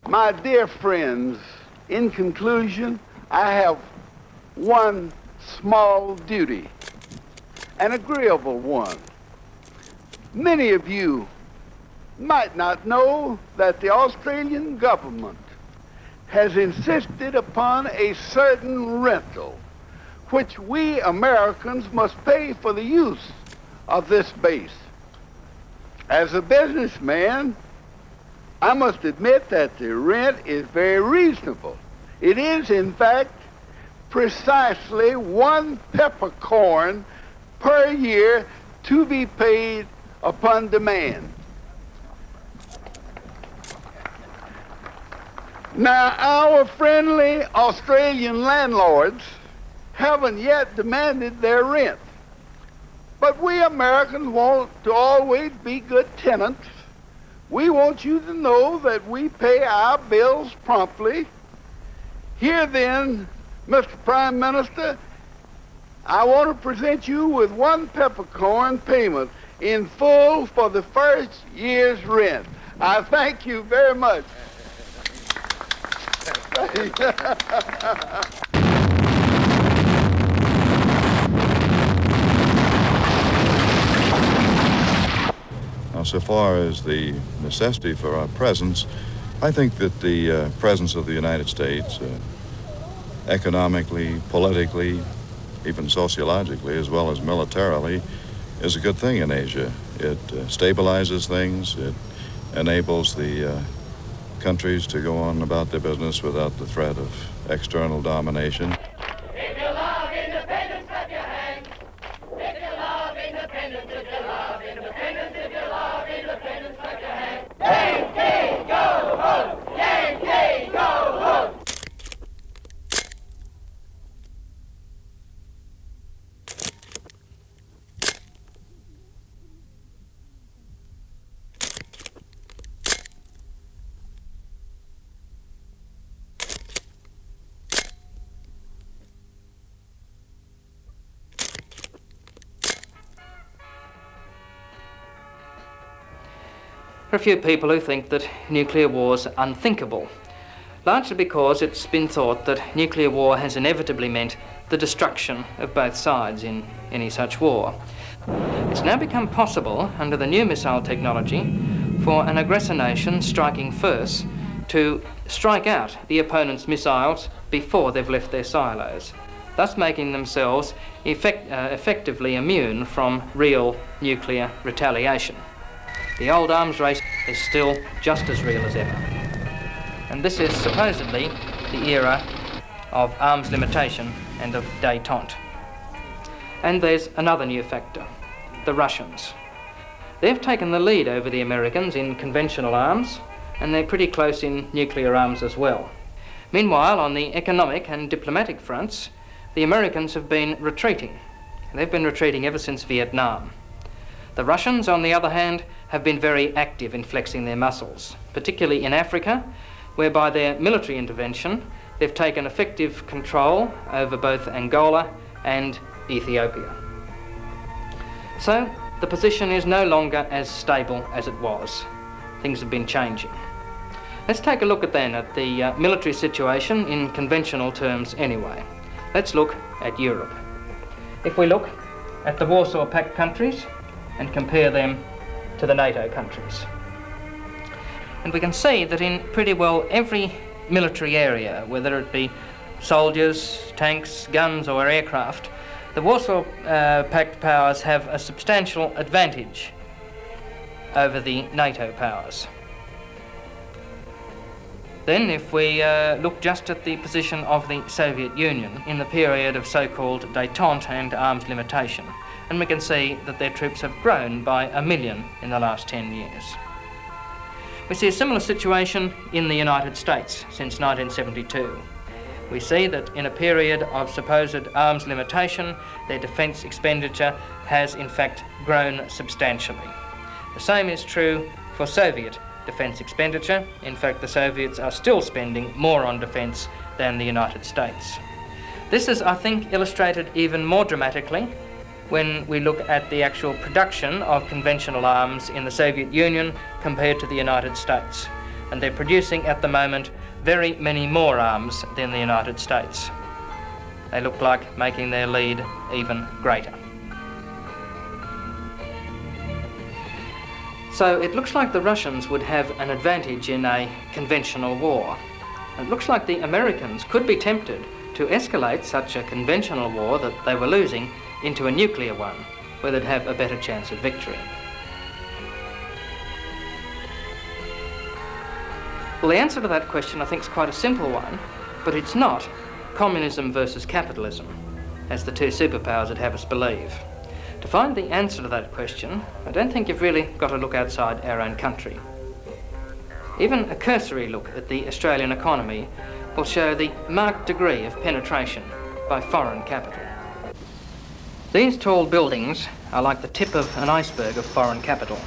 My dear friends, in conclusion, I have one small duty, an agreeable one. Many of you might not know that the Australian government has insisted upon a certain rental, which we Americans must pay for the use of this base. As a businessman, I must admit that the rent is very reasonable. It is, in fact, precisely 1 peppercorn per year to be paid upon demand. Now, our friendly Australian landlords haven't yet demanded their rent. But we Americans want to always be good tenants. We want you to know that we pay our bills promptly. Here then, Mr. Prime Minister, I want to present you with 1 peppercorn payment in full for the first year's rent. I thank you very much. Now, so far as the necessity for our presence, I think that the presence of the United States, economically, politically, even sociologically, as well as militarily, is a good thing in Asia. It stabilizes things. It enables the countries to go on about their business without the threat of external domination. If you love independence, clap your hands. If you love independence, if you love independence, if you love independence, clap your hands. Yankee, go home! Yankee, go home! There are a few people who think that nuclear war's unthinkable, largely because it's been thought that nuclear war has inevitably meant the destruction of both sides in any such war. It's now become possible, under the new missile technology, for an aggressor nation striking first to strike out the opponent's missiles before they've left their silos, thus making themselves effectively immune from real nuclear retaliation. The old arms race is still just as real as ever. And this is supposedly the era of arms limitation and of détente. And there's another new factor, the Russians. They've taken the lead over the Americans in conventional arms, and they're pretty close in nuclear arms as well. Meanwhile, on the economic and diplomatic fronts, the Americans have been retreating. They've been retreating ever since Vietnam. The Russians, on the other hand, have been very active in flexing their muscles, particularly in Africa, where by their military intervention they've taken effective control over both Angola and Ethiopia. So the position is no longer as stable as it was. Things have been changing. Let's take a look then at the military situation in conventional terms anyway. Let's look at Europe. If we look at the Warsaw Pact countries and compare them to the NATO countries. And we can see that in pretty well every military area, whether it be soldiers, tanks, guns or aircraft, the Warsaw Pact powers have a substantial advantage over the NATO powers. Then if we look just at the position of the Soviet Union in the period of so-called détente and arms limitation, and we can see that their troops have grown by 1 million in the last 10 years. We see a similar situation in the United States since 1972. We see that in a period of supposed arms limitation, their defence expenditure has in fact grown substantially. The same is true for Soviet defence expenditure. In fact, the Soviets are still spending more on defence than the United States. This is, I think, illustrated even more dramatically when we look at the actual production of conventional arms in the Soviet Union compared to the United States. and they're producing at the moment very many more arms than the United States. They look like making their lead even greater. So it looks like the Russians would have an advantage in a conventional war. It looks like the Americans could be tempted to escalate such a conventional war that they were losing into a nuclear one, where they'd have a better chance of victory. Well, the answer to that question, I think, is quite a simple one, but it's not communism versus capitalism, as the two superpowers would have us believe. To find the answer to that question, I don't think you've really got to look outside our own country. Even a cursory look at the Australian economy will show the marked degree of penetration by foreign capital. These tall buildings are like the tip of an iceberg of foreign capital.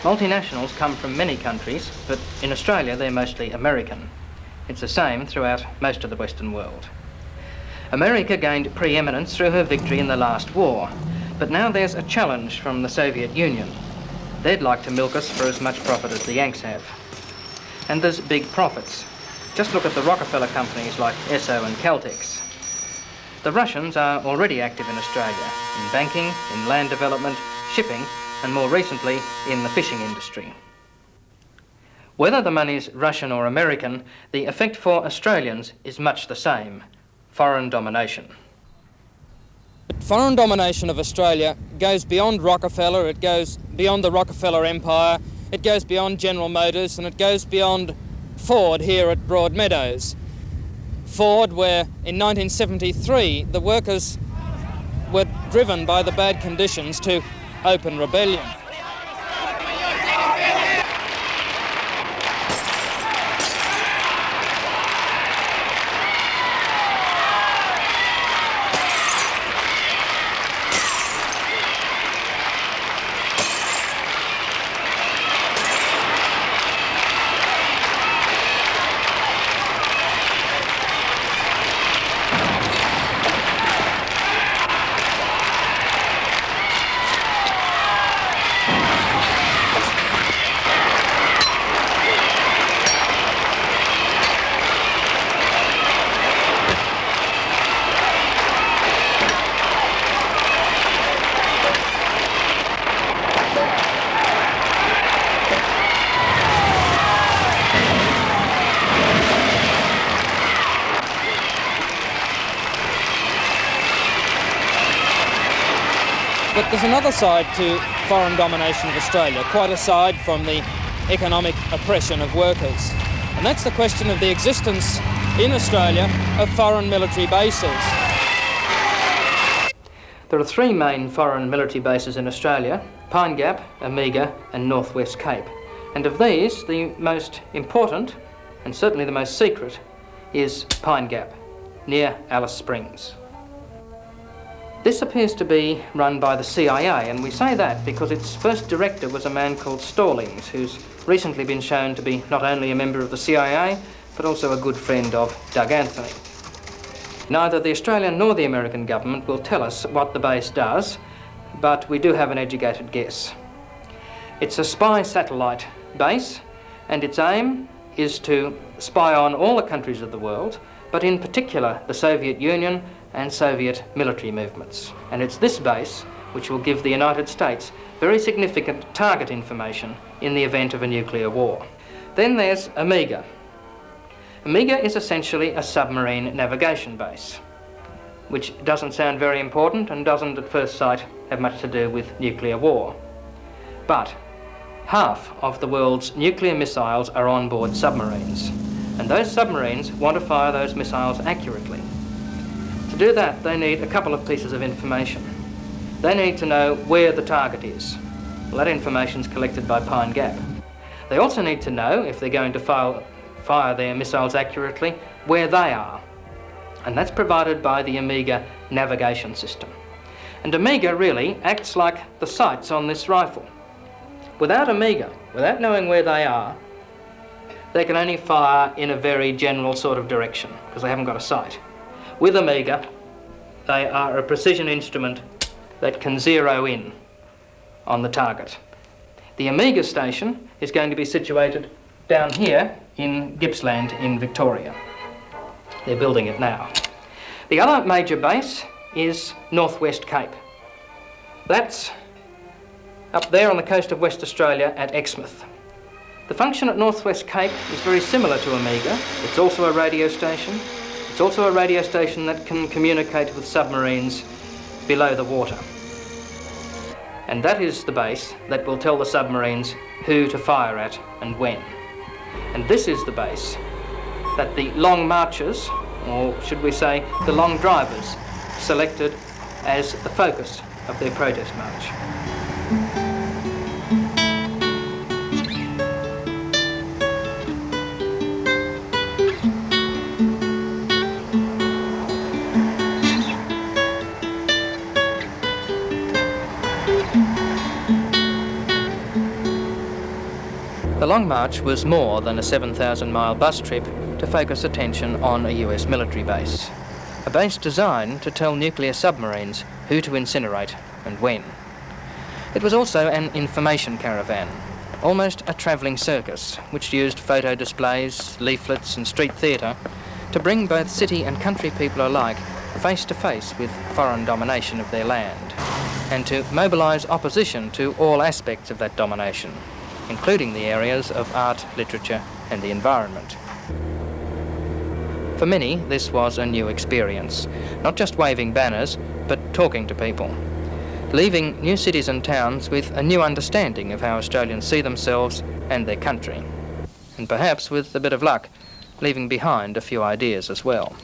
Multinationals come from many countries, but in Australia they're mostly American. It's the same throughout most of the Western world. America gained preeminence through her victory in the last war, but now there's a challenge from the Soviet Union. They'd like to milk us for as much profit as the Yanks have. And there's big profits. Just look at the Rockefeller companies like Esso and Caltex. The Russians are already active in Australia, in banking, in land development, shipping, and more recently, in the fishing industry. Whether the money's Russian or American, the effect for Australians is much the same: foreign domination. Foreign domination of Australia goes beyond Rockefeller, it goes beyond the Rockefeller Empire, it goes beyond General Motors, and it goes beyond Ford here at Broadmeadows. Ford, where in 1973 the workers were driven by the bad conditions to open rebellion. But there's another side to foreign domination of Australia, quite aside from the economic oppression of workers. And that's the question of the existence in Australia of foreign military bases. There are three main foreign military bases in Australia: Pine Gap, Omega and North West Cape. And of these, the most important, and certainly the most secret, is Pine Gap, near Alice Springs. This appears to be run by the CIA, and we say that because its first director was a man called Stallings, who's recently been shown to be not only a member of the CIA, but also a good friend of Doug Anthony. Neither the Australian nor the American government will tell us what the base does, but we do have an educated guess. It's a spy satellite base, and its aim is to spy on all the countries of the world, but in particular the Soviet Union and Soviet military movements. And it's this base which will give the United States very significant target information in the event of a nuclear war. Then there's Omega. Omega is essentially a submarine navigation base, which doesn't sound very important and doesn't at first sight have much to do with nuclear war. But half of the world's nuclear missiles are on board submarines, and those submarines want to fire those missiles accurately. To do that, they need a couple of pieces of information. They need to know where the target is. Well, that information's collected by Pine Gap. They also need to know, if they're going to fire their missiles accurately, where they are. And that's provided by the Omega navigation system. And Omega really acts like the sights on this rifle. Without Omega, without knowing where they are, they can only fire in a very general sort of direction, because they haven't got a sight. With Omega, they are a precision instrument that can zero in on the target. The Omega station is going to be situated down here in Gippsland in Victoria. They're building it now. The other major base is Northwest Cape. That's up there on the coast of West Australia at Exmouth. The function at Northwest Cape is very similar to Omega. It's also a radio station. It's also a radio station that can communicate with submarines below the water. And that is the base that will tell the submarines who to fire at and when. And this is the base that the Long Marchers, or should we say the Long Drivers, selected as the focus of their protest march. The Long March was more than a 7,000-mile bus trip to focus attention on a US military base. A base designed to tell nuclear submarines who to incinerate and when. It was also an information caravan, almost a travelling circus, which used photo displays, leaflets and street theatre to bring both city and country people alike face to face with foreign domination of their land, and to mobilise opposition to all aspects of that domination, including the areas of art, literature and the environment. For many, this was a new experience, not just waving banners, but talking to people, leaving new cities and towns with a new understanding of how Australians see themselves and their country, and perhaps, with a bit of luck, leaving behind a few ideas as well.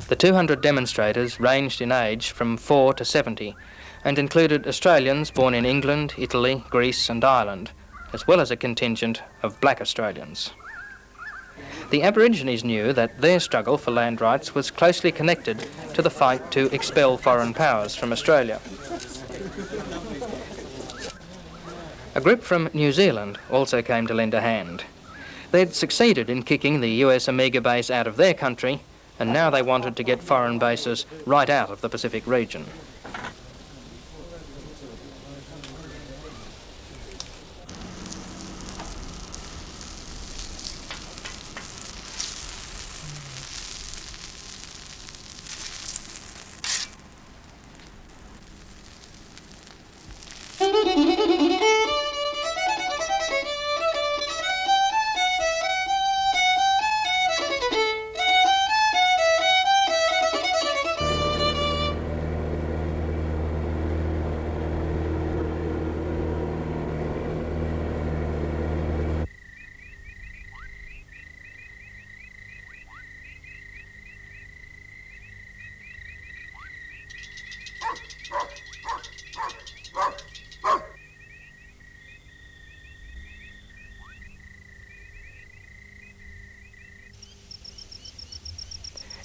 The 200 demonstrators ranged in age from 4 to 70 and included Australians born in England, Italy, Greece and Ireland, as well as a contingent of black Australians. The Aborigines knew that their struggle for land rights was closely connected to the fight to expel foreign powers from Australia. A group from New Zealand also came to lend a hand. They'd succeeded in kicking the US Omega base out of their country, and now they wanted to get foreign bases right out of the Pacific region.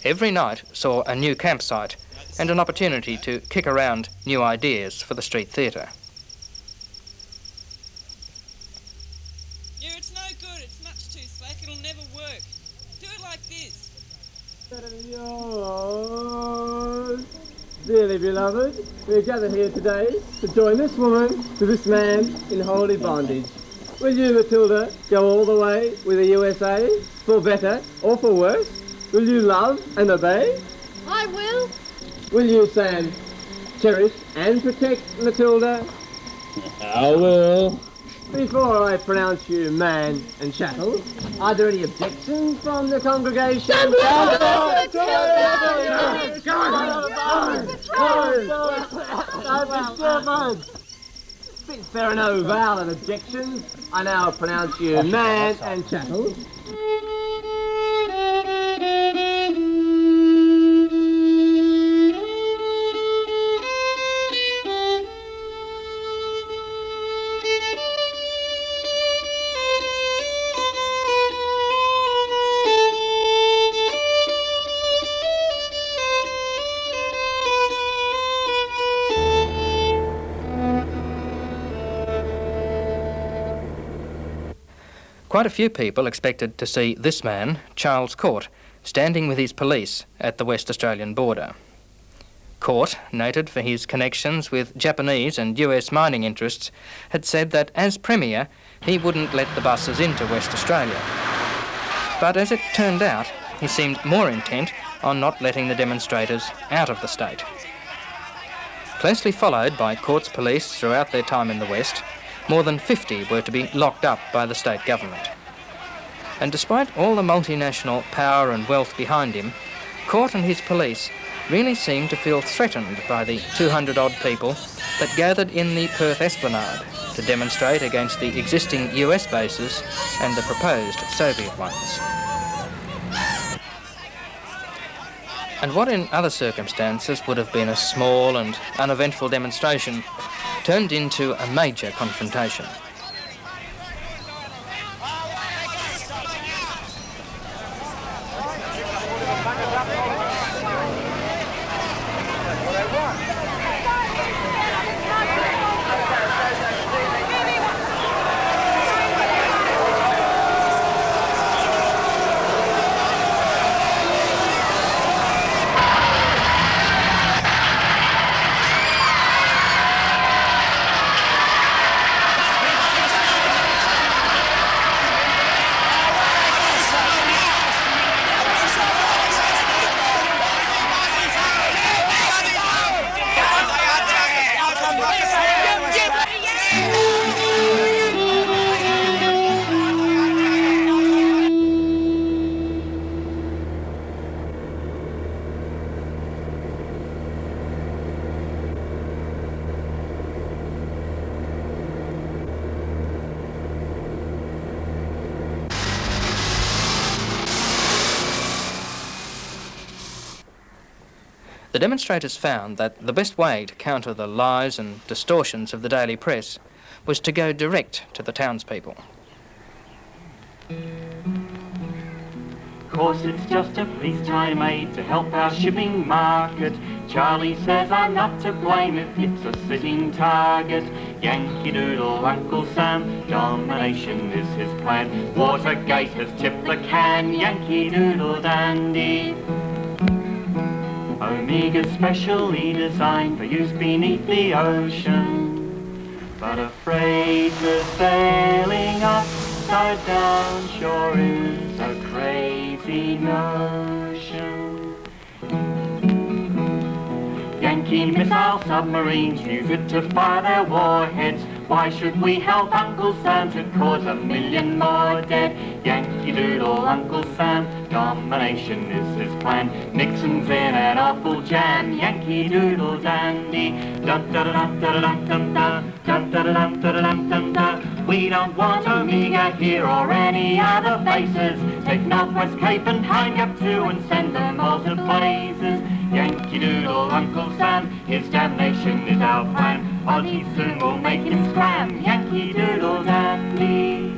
Every night saw a new campsite and an opportunity to kick around new ideas for the street theatre. Yeah, it's no good. It's much too slack. It'll never work. Do it like this. Dearly beloved, we are gathered here today to join this woman to this man in holy bondage. Will you, Matilda, go all the way with the USA, for better or for worse? Will you love and obey? I will. Will you, Sam, cherish and protect Matilda? I will. Before I pronounce you man and chattel, are there any objections from the congregation? Since there are no valid objections, I now pronounce you man and chattel. Quite a few people expected to see this man, Charles Court, standing with his police at the West Australian border. Court, noted for his connections with Japanese and US mining interests, had said that as Premier, he wouldn't let the buses into West Australia. But as it turned out, he seemed more intent on not letting the demonstrators out of the state. Closely followed by Court's police throughout their time in the West, more than 50 were to be locked up by the state government. And despite all the multinational power and wealth behind him, Court and his police really seemed to feel threatened by the 200-odd people that gathered in the Perth Esplanade to demonstrate against the existing US bases and the proposed Soviet ones. And what in other circumstances would have been a small and uneventful demonstration turned into a major confrontation. The demonstrators found that the best way to counter the lies and distortions of the daily press was to go direct to the townspeople. Course it's just a police tie made to help our shipping market. Charlie says I'm not to blame if it's a sitting target. Yankee Doodle, Uncle Sam, domination is his plan. Watergate has tipped the can, Yankee Doodle dandy. Omega's specially designed for use beneath the ocean. But a freighter sailing upside down sure is a crazy notion. Yankee missile submarines use it to fire their warheads. Why should we help Uncle Sam to cause 1,000,000 more dead? Yankee Doodle, Uncle Sam, domination is his plan. Nixon's in an awful jam, Yankee Doodle dandy. Dum da da dum da da dum dum da, dum da da dum da da dum dum da. We don't want Omega here or any other bases. Take Northwest Cape and Pine Gap too and send them all to blazes. Yankee Doodle, Uncle Sam, his damnation is our plan. Ozzy soon will make him scram, Yankee Doodle dandy.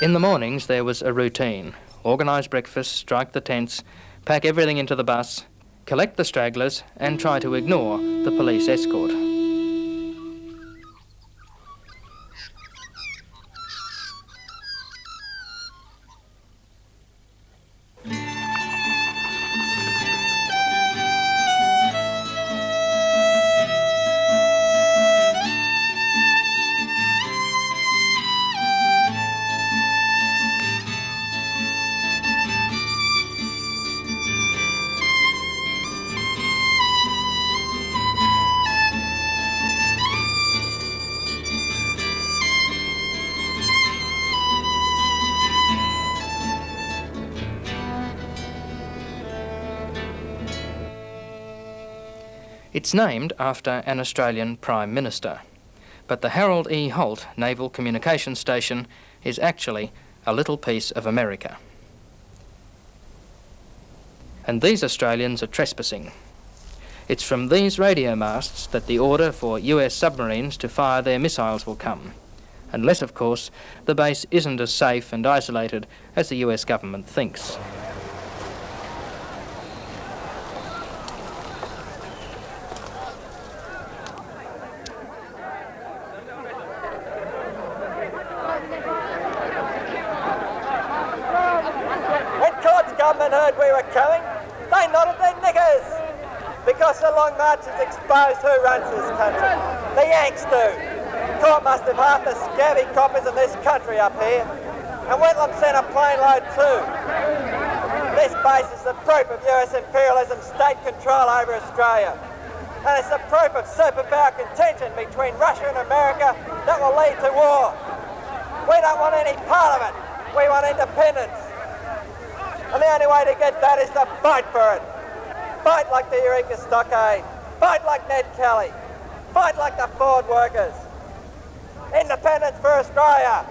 In the mornings there was a routine. Organise breakfast, strike the tents, pack everything into the bus, collect the stragglers and try to ignore the police escort. It's named after an Australian Prime Minister, but the Harold E. Holt Naval Communications Station is actually a little piece of America. And these Australians are trespassing. It's from these radio masts that the order for US submarines to fire their missiles will come, unless, of course, the base isn't as safe and isolated as the US government thinks. When Todd's government heard we were coming, they nodded their knickers, because the Long March has exposed who runs this country. The Yanks do. Court must have half the scabby coppers in this country up here, and Whitlam sent a plane load too. This base is the proof of US imperialism, state control over Australia, and it's the proof of superpower contention between Russia and America that will lead to war. We don't want any part of it. We want independence. And the only way to get that is to fight for it. Fight like the Eureka Stockade. Fight like Ned Kelly. Fight like the Ford workers. Independence for Australia.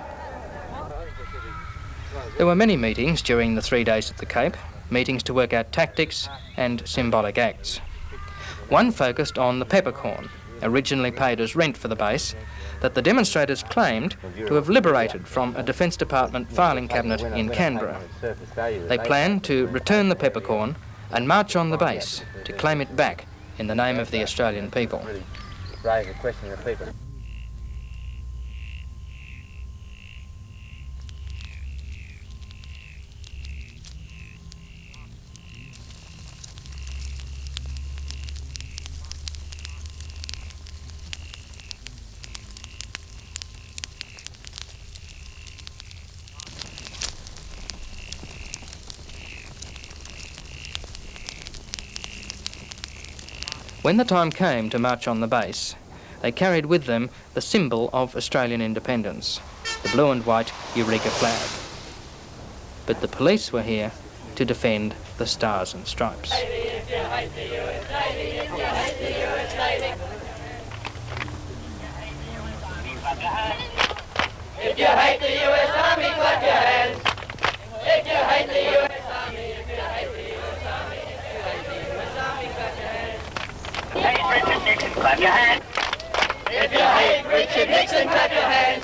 There were many meetings during the 3 days at the Cape, meetings to work out tactics and symbolic acts. One focused on the peppercorn, originally paid as rent for the base, that the demonstrators claimed to have liberated from a Defence Department filing cabinet in Canberra. They planned to return the peppercorn and march on the base to claim it back in the name of the Australian people. When the time came to march on the base, they carried with them the symbol of Australian independence, the blue and white Eureka Flag. But the police were here to defend the Stars and Stripes. If you hate the US Navy, if you hate the US Navy. If you hate the US Army, clap your hands. If you hate the US Army, if you hate the US Army, if you hate the US Army, clap your hands. Hate Richard Nixon, clap your hands. If you hate Richard Nixon, clap your hands.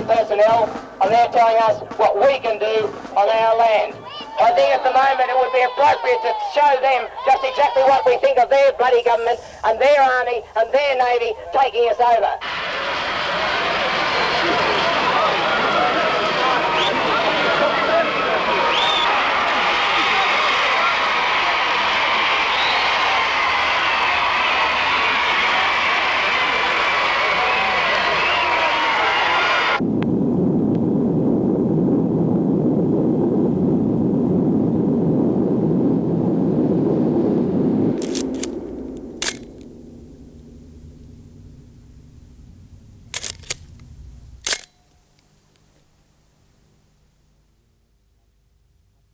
Personnel are now telling us what we can do on our land. I think at the moment it would be appropriate to show them just exactly what we think of their bloody government and their army and their navy taking us over.